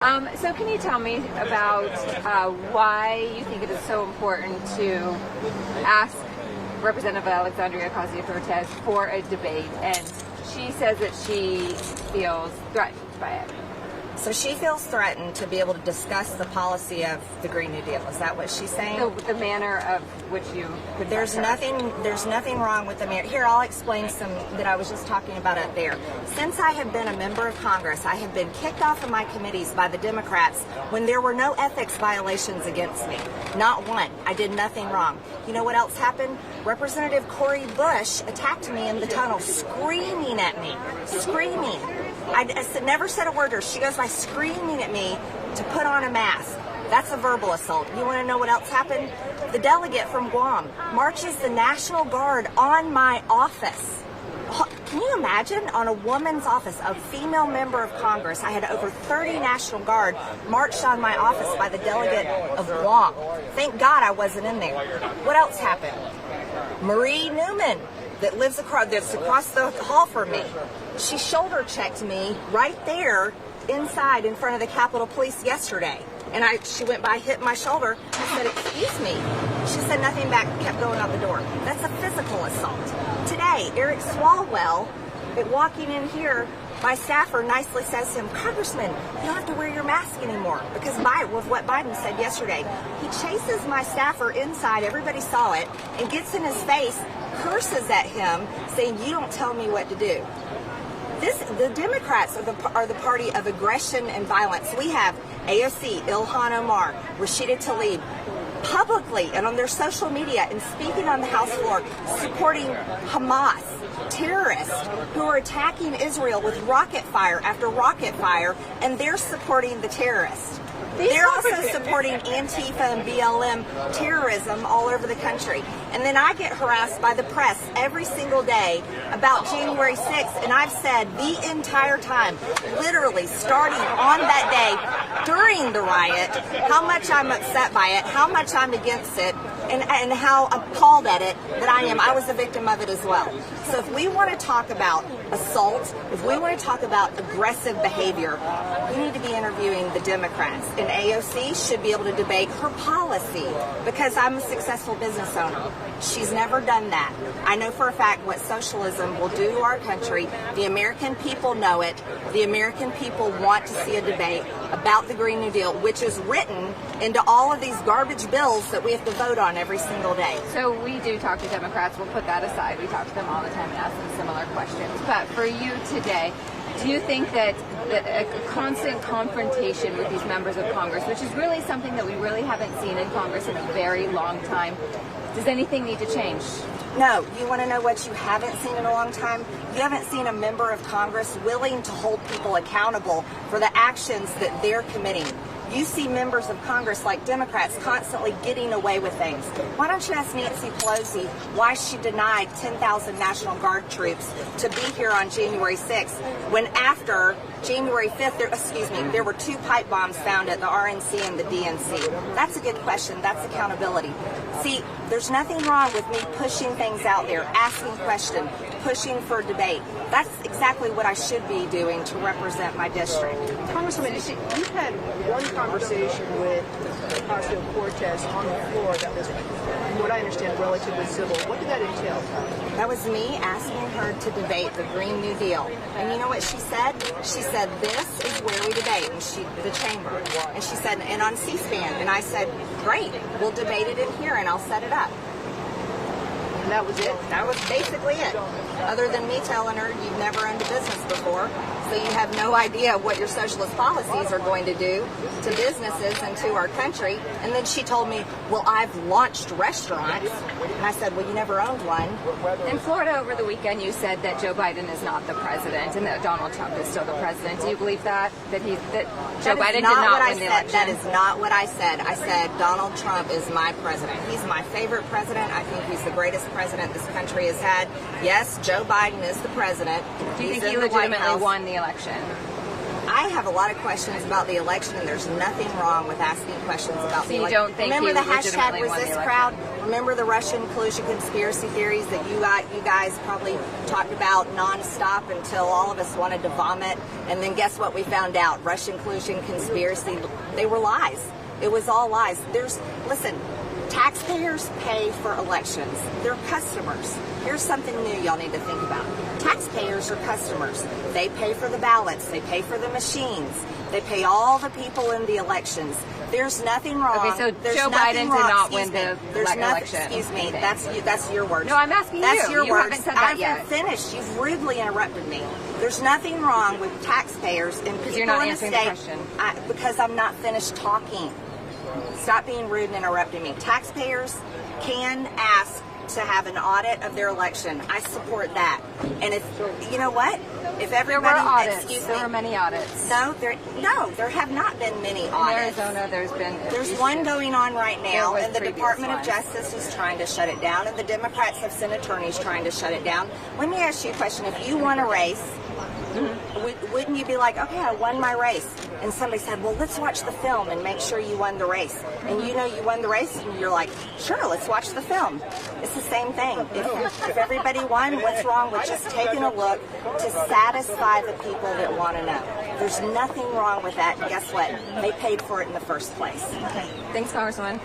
So can you tell me about why you think it is so important to ask Representative Alexandria Ocasio-Cortez for a debate? And she says that she feels threatened by it. So she feels threatened to be able to discuss the policy of the Green New Deal. Is that what she's saying? The manner of which you could. There's nothing wrong with the manner. Here, I'll explain some that I was just talking about up there. Since I have been a member of Congress, I have been kicked off of my committees by the Democrats when there were no ethics violations against me. Not one. I did nothing wrong. You know what else happened? Representative Cori Bush attacked me in the tunnel, screaming at me. Screaming. I never said a word to her. She goes by screaming at me to put on a mask. That's a verbal assault. You want to know what else happened? The delegate from Guam marches the National Guard on my office. Can you imagine? On a woman's office, a female member of Congress, I had over 30 National Guard marched on my office by the delegate of Guam. Thank God I wasn't in there. What else happened? Marie Newman, that's across the hall from me. She shoulder checked me right there inside in front of the Capitol Police yesterday. And she went by, hit my shoulder. I said, "Excuse me." She said nothing back, kept going out the door. That's a physical assault. Today, Eric Swalwell, walking in here, my staffer nicely says to him, "Congressman, you don't have to wear your mask anymore," because with what Biden said yesterday. He chases my staffer inside, everybody saw it, and gets in his face, curses at him, saying, "You don't tell me what to do." The Democrats are the party of aggression and violence. We have AOC, Ilhan Omar, Rashida Tlaib, publicly and on their social media and speaking on the House floor, supporting Hamas, terrorists who are attacking Israel with rocket fire after rocket fire, and they're supporting the terrorists. They're also supporting Antifa and BLM terrorism all over the country. And then I get harassed by the press every single day about January 6th, and I've said the entire time, literally starting on that day during the riot, how much I'm upset by it, how much I'm against it, and how appalled at it that I am. I was a victim of it as well. So if we want to talk about assault, if we want to talk about aggressive behavior, we need to be interviewing the Democrats. And AOC should be able to debate her policy because I'm a successful business owner. She's never done that. I know for a fact what socialism will do to our country. The American people know it. The American people want to see a debate about the Green New Deal, which is written into all of these garbage bills that we have to vote on every single day. So we do talk to Democrats. We'll put that aside. We talk to them all the time and ask them similar questions. But for you today, do you think that a constant confrontation with these members of Congress, which is really something that we really haven't seen in Congress in a very long time, does anything need to change? No. You want to know what you haven't seen in a long time? You haven't seen a member of Congress willing to hold people accountable for the actions that they're committing. You see members of Congress like Democrats constantly getting away with things. Why don't you ask Nancy Pelosi why she denied 10,000 National Guard troops to be here on January 6th when after January 5th, there were 2 pipe bombs found at the RNC and the DNC. That's a good question. That's accountability. See, there's nothing wrong with me pushing things out there, asking questions, pushing for debate. That's exactly what I should be doing to represent my district. Congresswoman, you've had one conversation with Ocasio-Cortez on the floor that was, from what I understand, relatively civil. What did that entail? That was me asking her to debate the Green New Deal. And you know what she said? She said, "This is where we debate," and the chamber. And she said, "and on C-SPAN." And I said, "Great, we'll debate it in here and I'll set it up." And that was it? That was basically it. Other than me telling her you've never owned a business before, so you have no idea what your socialist policies are going to do to businesses and to our country. And then she told me, "Well, I've launched restaurants." And I said, "Well, you never owned one." In Florida over the weekend, you said that Joe Biden is not the president and that Donald Trump is still the president. Do you believe that Joe Biden did not win the election? That is not what I said. I said Donald Trump is my president. He's my favorite president. I think he's the greatest president this country has had. Yes, Joe Biden is the president. Do you think he legitimately won the election? I have a lot of questions about the election, and there's nothing wrong with asking questions about the you election. don't think Remember he the hashtag legitimately won the resist election? crowd? Remember the Russian collusion conspiracy theories that you guys probably talked about nonstop until all of us wanted to vomit? And then guess what we found out? Russian collusion conspiracy, they were lies. It was all lies. Listen, taxpayers pay for elections. They're customers. Here's something new y'all need to think about. Taxpayers are customers. They pay for the ballots. They pay for the machines. They pay all the people in the elections. There's nothing wrong. Okay, so There's Joe nothing Biden wrong. did not Excuse win me. the There's nothing. election. Excuse me. Okay. That's your words. No, I'm asking That's you. your You words. haven't said that I yet. haven't finished. You've rudely interrupted me. There's nothing wrong with taxpayers and people you're not in the answering the state. question. Because I'm not finished talking. Stop being rude and interrupting me. Taxpayers can ask to have an audit of their election. I support that. And if you know what, if There everybody, were audits. excuse There me, were many audits. no, there have not been many In audits. Arizona, There's one going on right now, There was and the previous Department of ones. Justice is trying to shut it down, and the Democrats have sent attorneys trying to shut it down. Let me ask you a question. If you won a race, wouldn't you be like, okay, I won my race? And somebody said, well, let's watch the film and make sure you won the race. And you know you won the race, and you're like, sure, let's watch the film. It's the same thing. If everybody won, what's wrong with just taking a look to satisfy the people that want to know? There's nothing wrong with that. And guess what? They paid for it in the first place. Okay. Thanks, Congresswoman.